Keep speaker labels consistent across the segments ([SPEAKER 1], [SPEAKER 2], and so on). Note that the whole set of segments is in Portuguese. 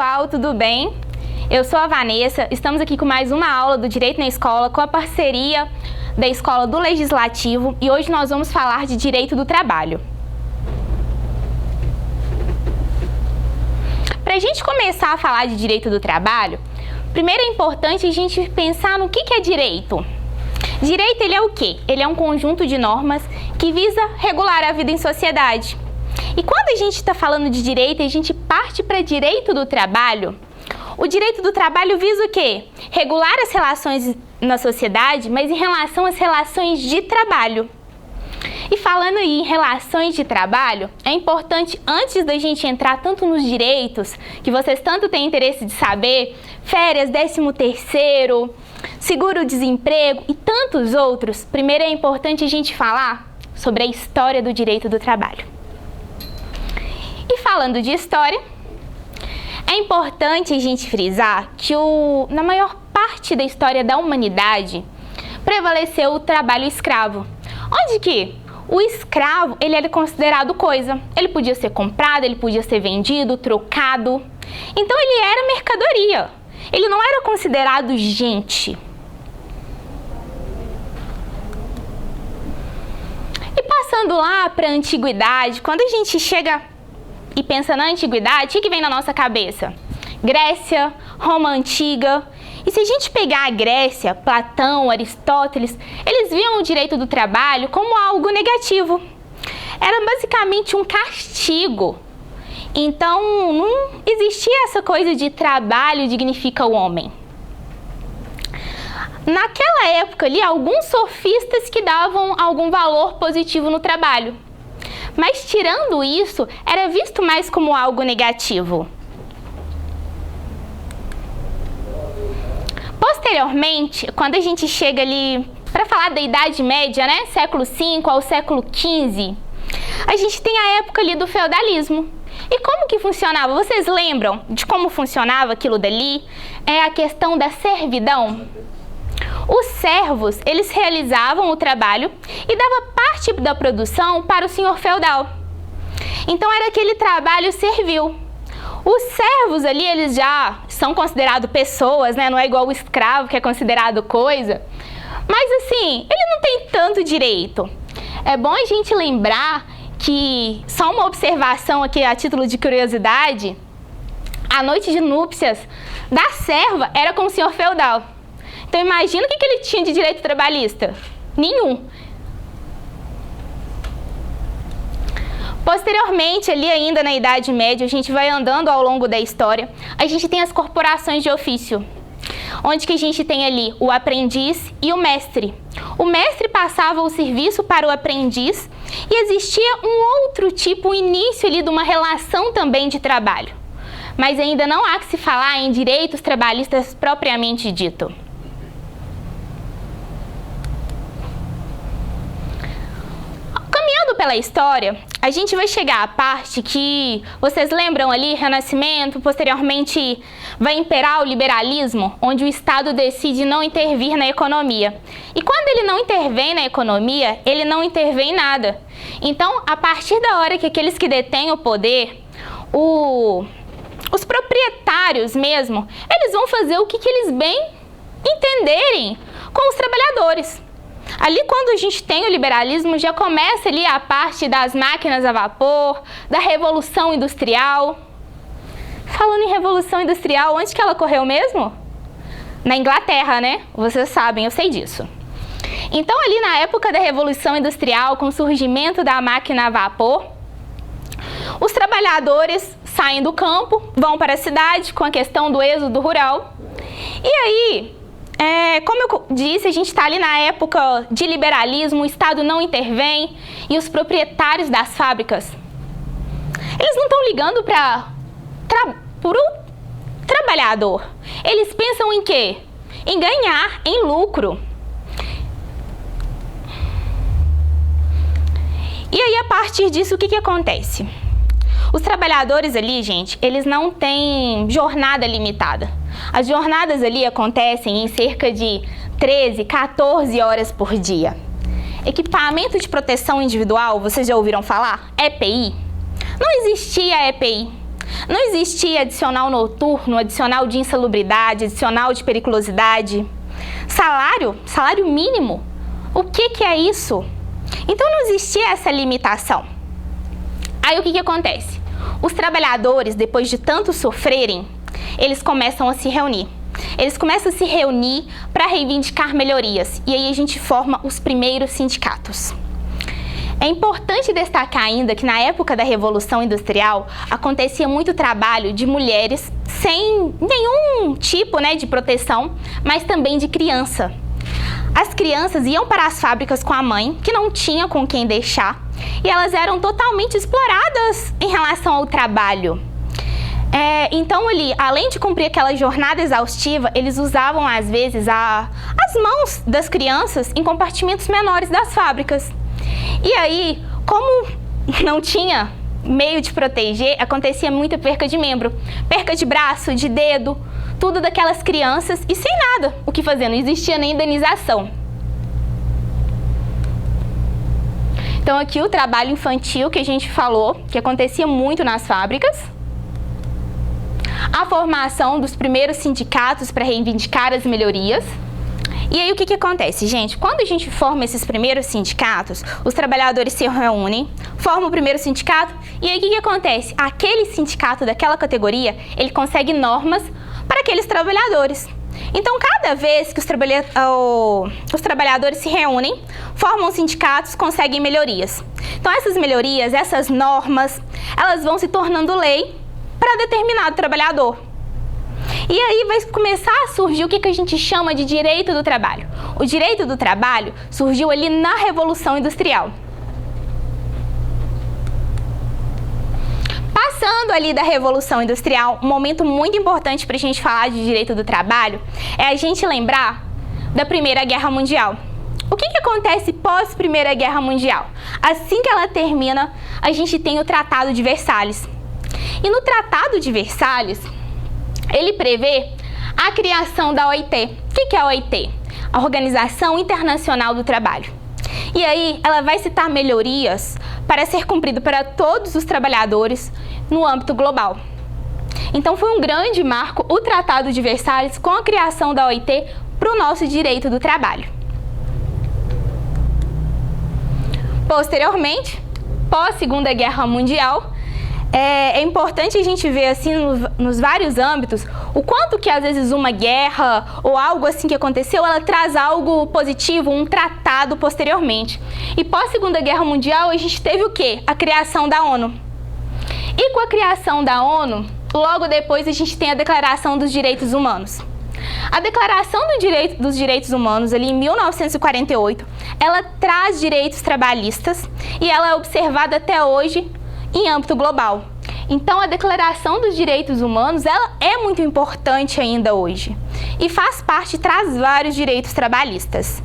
[SPEAKER 1] pessoal, tudo bem? Eu sou a Vanessa, estamos aqui com mais uma aula do Direito na Escola com a parceria da Escola do Legislativo e hoje nós vamos falar de Direito do Trabalho. Para a gente começar a falar de Direito do Trabalho, primeiro é importante a gente pensar no que é direito. Direito, ele é o quê? Ele é um conjunto de normas que visa regular a vida em sociedade. E quando a gente está falando de direito, a gente parte para direito do trabalho. O direito do trabalho visa o quê? Regular as relações na sociedade, mas em relação às relações de trabalho. E falando aí em relações de trabalho, é importante, antes da gente entrar tanto nos direitos, que vocês tanto têm interesse de saber, férias, 13º, seguro-desemprego e tantos outros, primeiro é importante a gente falar sobre a história do direito do trabalho. E falando de história, é importante a gente frisar que na maior parte da história da humanidade prevaleceu o trabalho escravo, onde que o escravo ele era considerado coisa, ele podia ser comprado, ele podia ser vendido, trocado, então ele era mercadoria, ele não era considerado gente. E passando lá para a antiguidade, quando a gente chega e pensa na antiguidade, o que vem na nossa cabeça? Grécia, Roma Antiga. E se a gente pegar a Grécia, Platão, Aristóteles, eles viam o direito do trabalho como algo negativo. Era basicamente um castigo. Então, não existia essa coisa de trabalho dignifica o homem. Naquela época ali, alguns sofistas que davam algum valor positivo no trabalho. Mas tirando isso, era visto mais como algo negativo. Posteriormente, quando a gente chega ali para falar da Idade Média, né, século V ao século XV, a gente tem a época ali do feudalismo. E como que funcionava? Vocês lembram de como funcionava aquilo dali? É a questão da servidão. Os servos, eles realizavam o trabalho e dava parte da produção para o senhor feudal. Então era aquele trabalho servil. Os servos ali, eles já são considerados pessoas, né? Não é igual o escravo que é considerado coisa. Mas assim, ele não tem tanto direito. É bom a gente lembrar que, só uma observação aqui a título de curiosidade, a noite de núpcias da serva era com o senhor feudal. Então imagina o que ele tinha de direito trabalhista? Nenhum. Posteriormente, ali ainda na Idade Média, a gente vai andando ao longo da história, a gente tem as corporações de ofício, onde que a gente tem ali o aprendiz e o mestre. O mestre passava o serviço para o aprendiz e existia um outro tipo, o início ali de uma relação também de trabalho. Mas ainda não há que se falar em direitos trabalhistas propriamente dito. Pela história, a gente vai chegar à parte que vocês lembram ali, Renascimento, posteriormente vai imperar o liberalismo, onde o Estado decide não intervir na economia. E quando ele não intervém na economia, ele não intervém em nada. Então, a partir da hora que aqueles que detêm o poder, os proprietários mesmo, eles vão fazer o que eles bem entenderem com os trabalhadores. Ali, quando a gente tem o liberalismo, já começa ali a parte das máquinas a vapor, da Revolução Industrial. Falando em Revolução Industrial, onde que ela ocorreu mesmo? Na Inglaterra, né? Vocês sabem, eu sei disso. Então, ali na época da Revolução Industrial, com o surgimento da máquina a vapor, os trabalhadores saem do campo, vão para a cidade com a questão do êxodo rural. E aí, como eu disse, a gente está ali na época de liberalismo, o Estado não intervém e os proprietários das fábricas, eles não estão ligando para o trabalhador. Eles pensam em quê? Em ganhar, em lucro. E aí, a partir disso, o que acontece? Os trabalhadores ali, gente, eles não têm jornada limitada. As jornadas ali acontecem em cerca de 13, 14 horas por dia. Equipamento de proteção individual, vocês já ouviram falar? EPI? Não existia EPI. Não existia adicional noturno, adicional de insalubridade, adicional de periculosidade. Salário mínimo. O que é isso? Então não existia essa limitação. Aí o que acontece? Os trabalhadores, depois de tanto sofrerem, eles começam a se reunir. Eles começam a se reunir para reivindicar melhorias. E aí a gente forma os primeiros sindicatos. É importante destacar ainda que na época da Revolução Industrial acontecia muito trabalho de mulheres sem nenhum tipo, de proteção, mas também de criança. As crianças iam para as fábricas com a mãe, que não tinha com quem deixar, e elas eram totalmente exploradas em relação ao trabalho. Então, ali, além de cumprir aquela jornada exaustiva, eles usavam, às vezes, as mãos das crianças em compartimentos menores das fábricas. E aí, como não tinha meio de proteger, acontecia muita perca de membro, perca de braço, de dedo, tudo daquelas crianças e sem nada o que fazer, não existia nem indenização. Então aqui o trabalho infantil que a gente falou, que acontecia muito nas fábricas. A formação dos primeiros sindicatos para reivindicar as melhorias. E aí o que acontece, gente? Quando a gente forma esses primeiros sindicatos, os trabalhadores se reúnem, formam o primeiro sindicato, e aí o que acontece? Aquele sindicato daquela categoria, ele consegue normas para aqueles trabalhadores. Então, cada vez que os trabalhadores se reúnem, formam sindicatos, conseguem melhorias. Então, essas melhorias, essas normas, elas vão se tornando lei para determinado trabalhador. E aí vai começar a surgir o que a gente chama de direito do trabalho. O direito do trabalho surgiu ali na Revolução Industrial. Passando ali da Revolução Industrial, um momento muito importante para a gente falar de direito do trabalho é a gente lembrar da Primeira Guerra Mundial. O que acontece pós Primeira Guerra Mundial? Assim que ela termina, a gente tem o Tratado de Versalhes. E no Tratado de Versalhes, ele prevê a criação da OIT. O que é a OIT? A Organização Internacional do Trabalho. E aí, ela vai citar melhorias para ser cumprido para todos os trabalhadores no âmbito global. Então, foi um grande marco o Tratado de Versalhes com a criação da OIT para o nosso direito do trabalho. Posteriormente, pós-Segunda Guerra Mundial, é importante a gente ver assim nos vários âmbitos o quanto que às vezes uma guerra ou algo assim que aconteceu, ela traz algo positivo, um tratado posteriormente. E pós Segunda Guerra Mundial a gente teve o quê? A criação da ONU. E com a criação da ONU, logo depois a gente tem a Declaração dos Direitos Humanos. A Declaração dos Direitos Humanos, ali em 1948, ela traz direitos trabalhistas e ela é observada até hoje em âmbito global. Então, a Declaração dos Direitos Humanos, ela é muito importante ainda hoje e faz parte, traz vários direitos trabalhistas.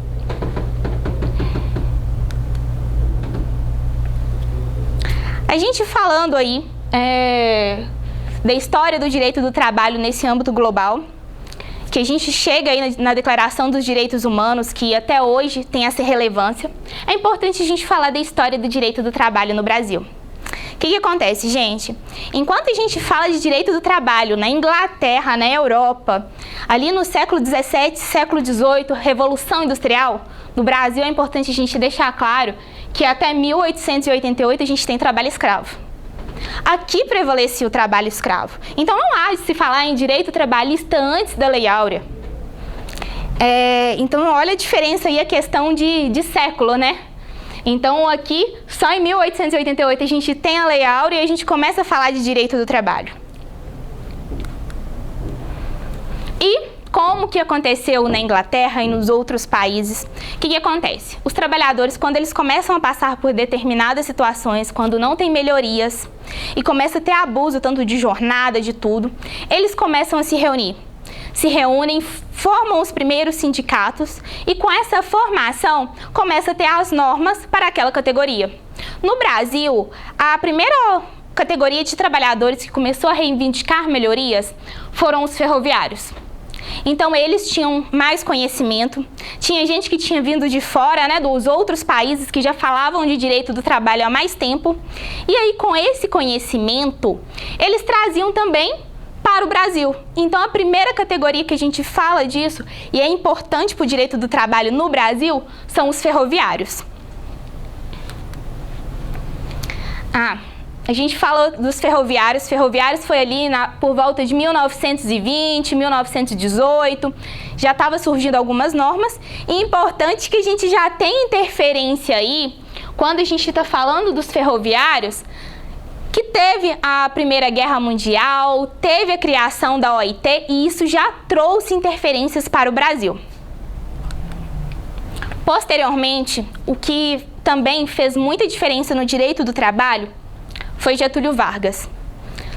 [SPEAKER 1] A gente falando aí da história do direito do trabalho nesse âmbito global, que a gente chega aí na Declaração dos Direitos Humanos, que até hoje tem essa relevância, é importante a gente falar da história do direito do trabalho no Brasil. O que acontece, gente? Enquanto a gente fala de direito do trabalho na Inglaterra, na Europa, ali no século XVII, século XVIII, Revolução Industrial, no Brasil é importante a gente deixar claro que até 1888 a gente tem trabalho escravo. Aqui prevalecia o trabalho escravo. Então não há de se falar em direito trabalhista antes da Lei Áurea. Então olha a diferença aí, a questão de século, né? Então aqui, só em 1888 a gente tem a Lei Áurea e a gente começa a falar de direito do trabalho. E como que aconteceu na Inglaterra e nos outros países, o que acontece? Os trabalhadores, quando eles começam a passar por determinadas situações, quando não tem melhorias e começa a ter abuso tanto de jornada, de tudo, eles começam a se reunir. Se reúnem, formam os primeiros sindicatos e com essa formação começa a ter as normas para aquela categoria. No Brasil, a primeira categoria de trabalhadores que começou a reivindicar melhorias foram os ferroviários. Então eles tinham mais conhecimento, tinha gente que tinha vindo de fora, né, dos outros países que já falavam de direito do trabalho há mais tempo. E aí com esse conhecimento, eles traziam também para o Brasil. Então a primeira categoria que a gente fala disso, e é importante para o direito do trabalho no Brasil, são os ferroviários. A gente fala dos ferroviários. Ferroviários foi ali por volta de 1920, 1918, já estava surgindo algumas normas. E é importante que a gente já tenha interferência aí, quando a gente está falando dos ferroviários, que teve a Primeira Guerra Mundial, teve a criação da OIT, e isso já trouxe interferências para o Brasil. Posteriormente, o que também fez muita diferença no direito do trabalho foi Getúlio Vargas.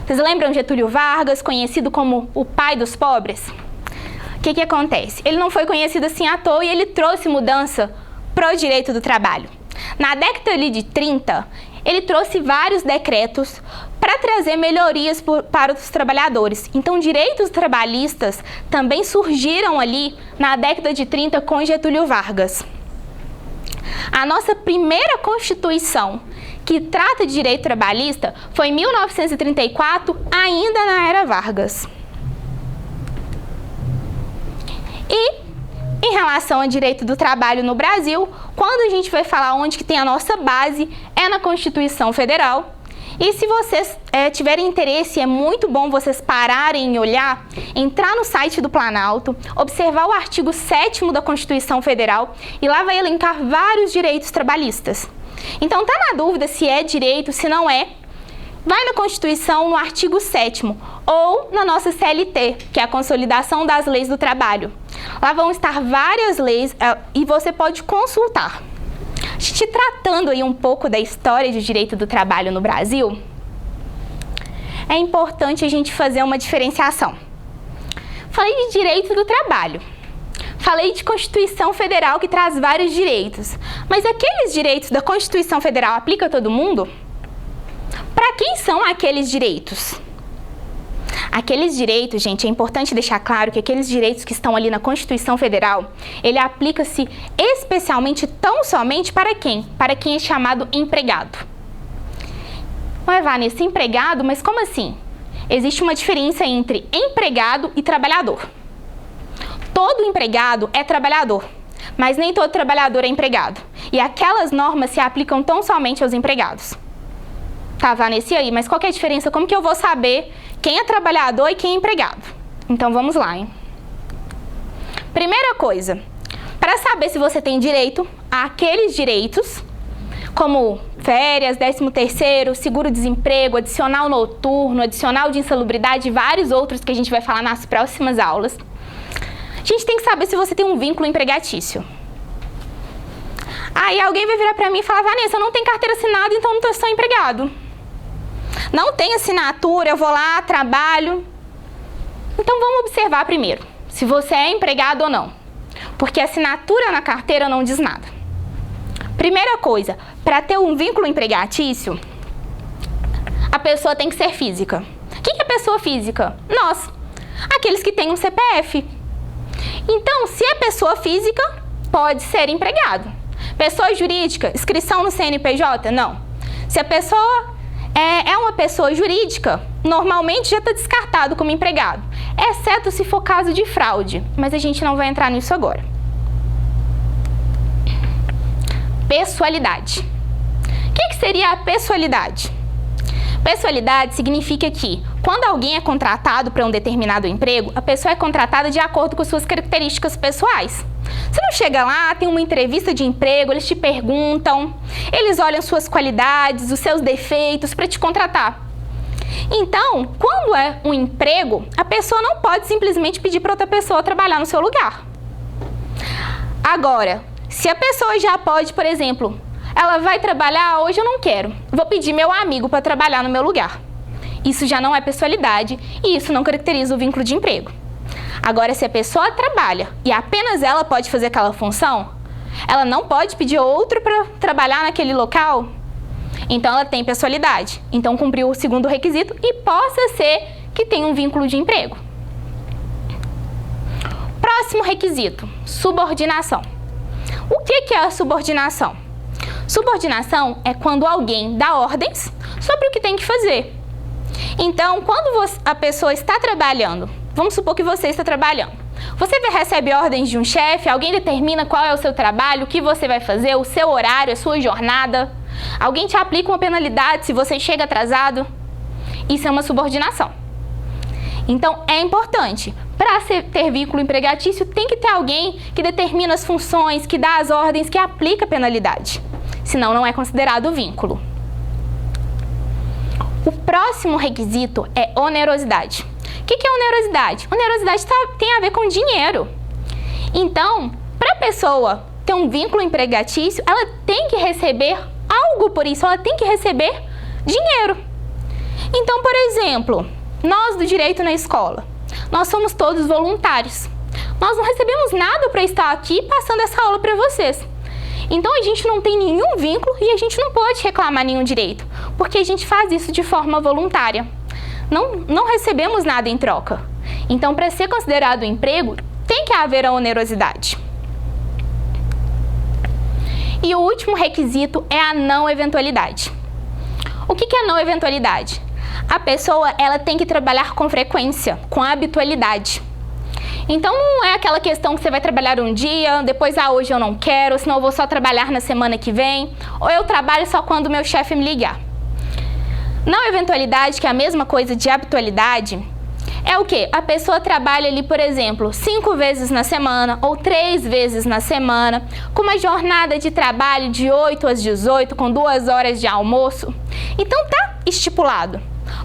[SPEAKER 1] Vocês lembram Getúlio Vargas, conhecido como o pai dos pobres? O que acontece? Ele não foi conhecido assim à toa e ele trouxe mudança para o direito do trabalho. Na década ali de 30, ele trouxe vários decretos para trazer melhorias para os trabalhadores. Então, direitos trabalhistas também surgiram ali na década de 30 com Getúlio Vargas. A nossa primeira Constituição que trata de direito trabalhista foi em 1934, ainda na era Vargas. E, em relação ao direito do trabalho no Brasil, quando a gente vai falar onde que tem a nossa base, é na Constituição Federal. E se vocês tiverem interesse, é muito bom vocês pararem e olhar, entrar no site do Planalto, observar o artigo 7º da Constituição Federal, e lá vai elencar vários direitos trabalhistas. Então, tá na dúvida se é direito, se não é, vai na Constituição, no artigo 7º, ou na nossa CLT, que é a Consolidação das Leis do Trabalho. Lá vão estar várias leis e você pode consultar. A gente tratando aí um pouco da história de direito do trabalho no Brasil, é importante a gente fazer uma diferenciação. Falei de direito do trabalho. Falei de Constituição Federal, que traz vários direitos. Mas aqueles direitos da Constituição Federal aplicam a todo mundo? Para quem são aqueles direitos? Aqueles direitos, gente, é importante deixar claro que aqueles direitos que estão ali na Constituição Federal, ele aplica-se especialmente, tão somente para quem? Para quem é chamado empregado. Ué, Vanessa, empregado? Mas como assim? Existe uma diferença entre empregado e trabalhador. Todo empregado é trabalhador, mas nem todo trabalhador é empregado. E aquelas normas se aplicam tão somente aos empregados. Tá, Vanessa, e aí? Mas qual que é a diferença? Como que eu vou saber quem é trabalhador e quem é empregado? Então vamos lá, hein? Primeira coisa, para saber se você tem direito àqueles direitos, como férias, 13º, seguro-desemprego, adicional noturno, adicional de insalubridade e vários outros que a gente vai falar nas próximas aulas, a gente tem que saber se você tem um vínculo empregatício. Aí alguém vai virar para mim e falar, Vanessa, eu não tenho carteira assinada, então não sou empregado. Não tem assinatura, eu vou lá, trabalho. Então vamos observar primeiro se você é empregado ou não, porque a assinatura na carteira não diz nada. Primeira coisa, para ter um vínculo empregatício, a pessoa tem que ser física. O que é pessoa física? Nós, aqueles que têm um CPF. Então, se é pessoa física, pode ser empregado. Pessoa jurídica, inscrição no CNPJ? Não. Se a pessoa é uma pessoa jurídica, normalmente já está descartado como empregado, exceto se for caso de fraude, mas a gente não vai entrar nisso agora. Pessoalidade. O que seria a pessoalidade? Pessoalidade significa que, quando alguém é contratado para um determinado emprego, a pessoa é contratada de acordo com suas características pessoais. Você não chega lá, tem uma entrevista de emprego, eles te perguntam, eles olham suas qualidades, os seus defeitos para te contratar. Então, quando é um emprego, a pessoa não pode simplesmente pedir para outra pessoa trabalhar no seu lugar. Agora, se a pessoa já pode, por exemplo, ela vai trabalhar, hoje eu não quero, vou pedir meu amigo para trabalhar no meu lugar. Isso já não é pessoalidade e isso não caracteriza o vínculo de emprego. Agora, se a pessoa trabalha e apenas ela pode fazer aquela função, ela não pode pedir outro para trabalhar naquele local, então ela tem pessoalidade. Então cumpriu o segundo requisito e possa ser que tenha um vínculo de emprego. Próximo requisito, subordinação. O que é a subordinação? Subordinação é quando alguém dá ordens sobre o que tem que fazer. Então, quando a pessoa está trabalhando, vamos supor que você está trabalhando, você recebe ordens de um chefe, alguém determina qual é o seu trabalho, o que você vai fazer, o seu horário, a sua jornada, alguém te aplica uma penalidade se você chega atrasado, isso é uma subordinação. Então, é importante, para ter vínculo empregatício, tem que ter alguém que determina as funções, que dá as ordens, que aplica a penalidade, senão não é considerado vínculo. O próximo requisito é onerosidade. O que é onerosidade? Onerosidade tem a ver com dinheiro. Então, para a pessoa ter um vínculo empregatício, ela tem que receber algo por isso, ela tem que receber dinheiro. Então, por exemplo, nós do direito na escola, nós somos todos voluntários. Nós não recebemos nada para estar aqui passando essa aula para vocês. Então, a gente não tem nenhum vínculo e a gente não pode reclamar nenhum direito, porque a gente faz isso de forma voluntária. Não recebemos nada em troca. Então, para ser considerado um emprego, tem que haver a onerosidade. E o último requisito é a não eventualidade. O que é não eventualidade? A pessoa ela tem que trabalhar com frequência, com habitualidade. Então, não é aquela questão que você vai trabalhar um dia, depois, hoje eu não quero, senão eu vou só trabalhar na semana que vem, ou eu trabalho só quando o meu chefe me ligar. Não eventualidade, que é a mesma coisa de habitualidade, é o quê? A pessoa trabalha ali, por exemplo, 5 vezes na semana ou 3 vezes na semana, com uma jornada de trabalho de 8 às 18, com 2 horas de almoço. Então, tá estipulado.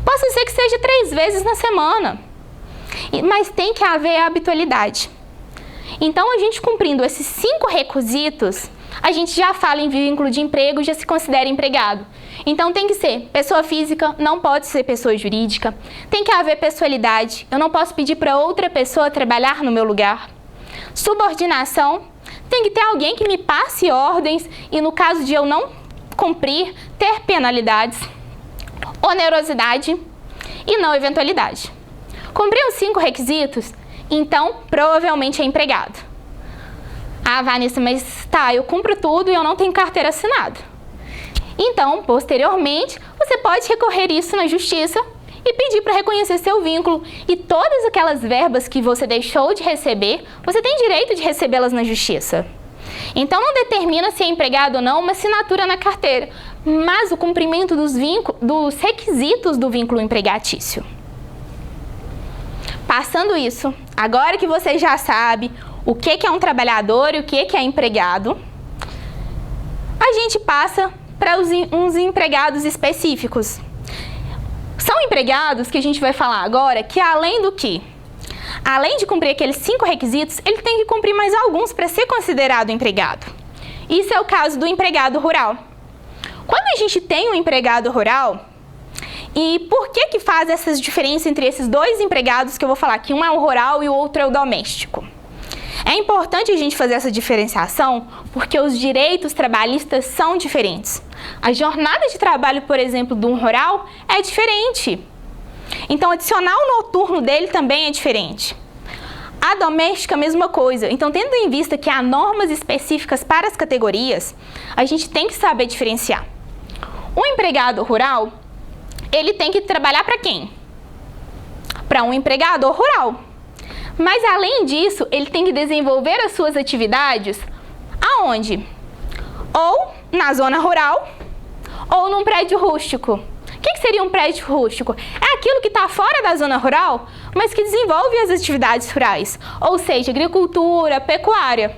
[SPEAKER 1] Pode ser que seja 3 vezes na semana, mas tem que haver a habitualidade. Então, a gente cumprindo esses 5 requisitos, a gente já fala em vínculo de emprego e já se considera empregado. Então, tem que ser pessoa física, não pode ser pessoa jurídica. Tem que haver pessoalidade, eu não posso pedir para outra pessoa trabalhar no meu lugar. Subordinação, tem que ter alguém que me passe ordens e, no caso de eu não cumprir, ter penalidades. Onerosidade e não eventualidade. Cumprir os 5 requisitos, então provavelmente é empregado. Vanessa, mas eu cumpro tudo e eu não tenho carteira assinada. Então, posteriormente, você pode recorrer isso na justiça e pedir para reconhecer seu vínculo. E todas aquelas verbas que você deixou de receber, você tem direito de recebê-las na justiça. Então, não determina se é empregado ou não uma assinatura na carteira, mas o cumprimento dos requisitos do vínculo empregatício. Passando isso, agora que você já sabe o que é um trabalhador e o que é empregado, a gente passa para uns empregados específicos. São empregados que a gente vai falar agora que além de cumprir aqueles 5 requisitos, ele tem que cumprir mais alguns para ser considerado empregado. Isso é o caso do empregado rural. Quando a gente tem um empregado rural, e por que faz essas diferenças entre esses 2 empregados que eu vou falar, que um é o rural e o outro é o doméstico? É importante a gente fazer essa diferenciação porque os direitos trabalhistas são diferentes. A jornada de trabalho, por exemplo, de um rural é diferente. Então, o adicional noturno dele também é diferente. A doméstica, a mesma coisa. Então, tendo em vista que há normas específicas para as categorias, a gente tem que saber diferenciar. O empregado rural, ele tem que trabalhar para quem? Para um empregador rural. Mas, além disso, ele tem que desenvolver as suas atividades aonde? Ou na zona rural, ou num prédio rústico. O que seria um prédio rústico? É aquilo que está fora da zona rural, mas que desenvolve as atividades rurais, ou seja, agricultura, pecuária.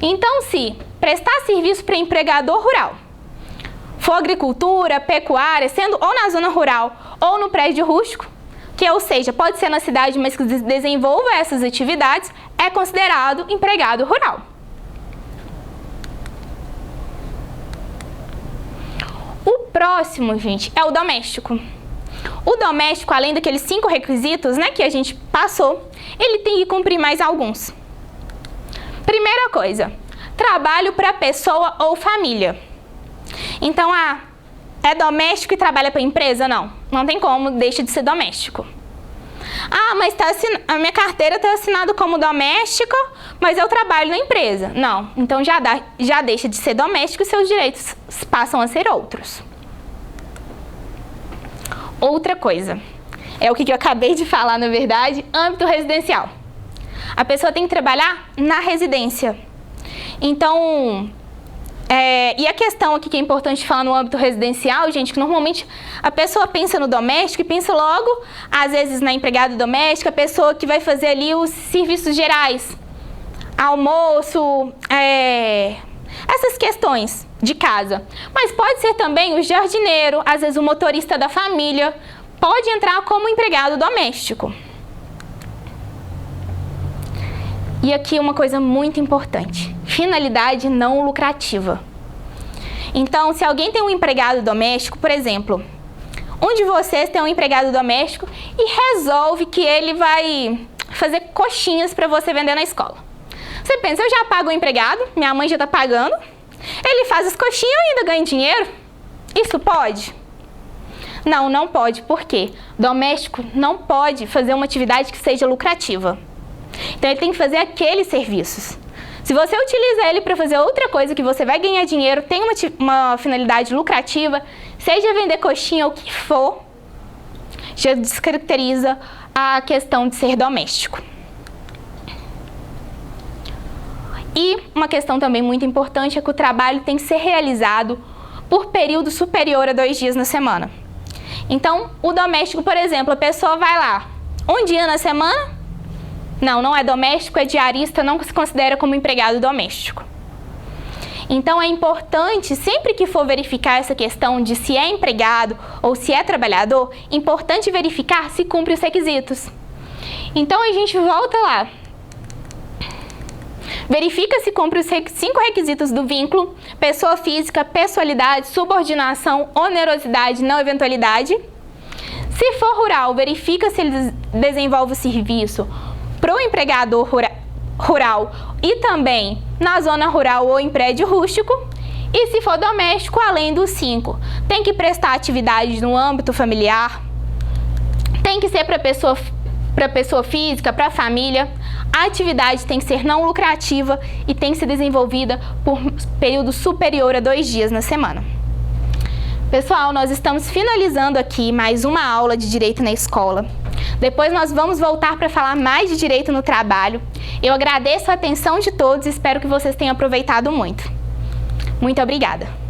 [SPEAKER 1] Então, se prestar serviço para empregador rural for agricultura, pecuária, sendo ou na zona rural ou no prédio rústico, ou seja, pode ser na cidade, mas que desenvolva essas atividades, é considerado empregado rural. O próximo, gente, é o doméstico. O doméstico, além daqueles 5 requisitos, que a gente passou, ele tem que cumprir mais alguns. Primeira coisa, trabalho para pessoa ou família. Então, é doméstico e trabalha para empresa? Não tem como, deixa de ser doméstico. Ah, mas a minha carteira está assinada como doméstica, mas eu trabalho na empresa. Não, então já deixa de ser doméstico e seus direitos passam a ser outros. Outra coisa, é o que eu acabei de falar, na verdade, âmbito residencial. A pessoa tem que trabalhar na residência. Então, e a questão aqui que é importante falar no âmbito residencial, gente, que normalmente a pessoa pensa no doméstico e pensa logo, às vezes, na empregada doméstica, a pessoa que vai fazer ali os serviços gerais, almoço, essas questões de casa. Mas pode ser também o jardineiro, às vezes o motorista da família, pode entrar como empregado doméstico. E aqui uma coisa muito importante, finalidade não lucrativa. Então, se alguém tem um empregado doméstico, por exemplo, um de vocês tem um empregado doméstico e resolve que ele vai fazer coxinhas para você vender na escola. Você pensa, eu já pago o empregado, minha mãe já está pagando, ele faz as coxinhas e ainda ganha dinheiro? Isso pode? Não, não pode. Por quê? Doméstico não pode fazer uma atividade que seja lucrativa. Então, ele tem que fazer aqueles serviços. Se você utiliza ele para fazer outra coisa que você vai ganhar dinheiro, tem uma finalidade lucrativa, seja vender coxinha ou o que for, já descaracteriza a questão de ser doméstico. E uma questão também muito importante é que o trabalho tem que ser realizado por período superior a 2 dias na semana. Então, o doméstico, por exemplo, a pessoa vai lá um dia na semana. Não é doméstico, é diarista, não se considera como empregado doméstico. Então, é importante, sempre que for verificar essa questão de se é empregado ou se é trabalhador, importante verificar se cumpre os requisitos. Então, a gente volta lá. Verifica se cumpre os 5 requisitos do vínculo: pessoa física, pessoalidade, subordinação, onerosidade, não eventualidade. Se for rural, verifica se ele desenvolve o serviço para o empregador rural e também na zona rural ou em prédio rústico. E se for doméstico, além dos 5, tem que prestar atividades no âmbito familiar, tem que ser para pessoa física, para a família. A atividade tem que ser não lucrativa e tem que ser desenvolvida por período superior a 2 dias na semana. Pessoal, nós estamos finalizando aqui mais uma aula de Direito na Escola. Depois nós vamos voltar para falar mais de Direito no Trabalho. Eu agradeço a atenção de todos e espero que vocês tenham aproveitado muito. Muito obrigada!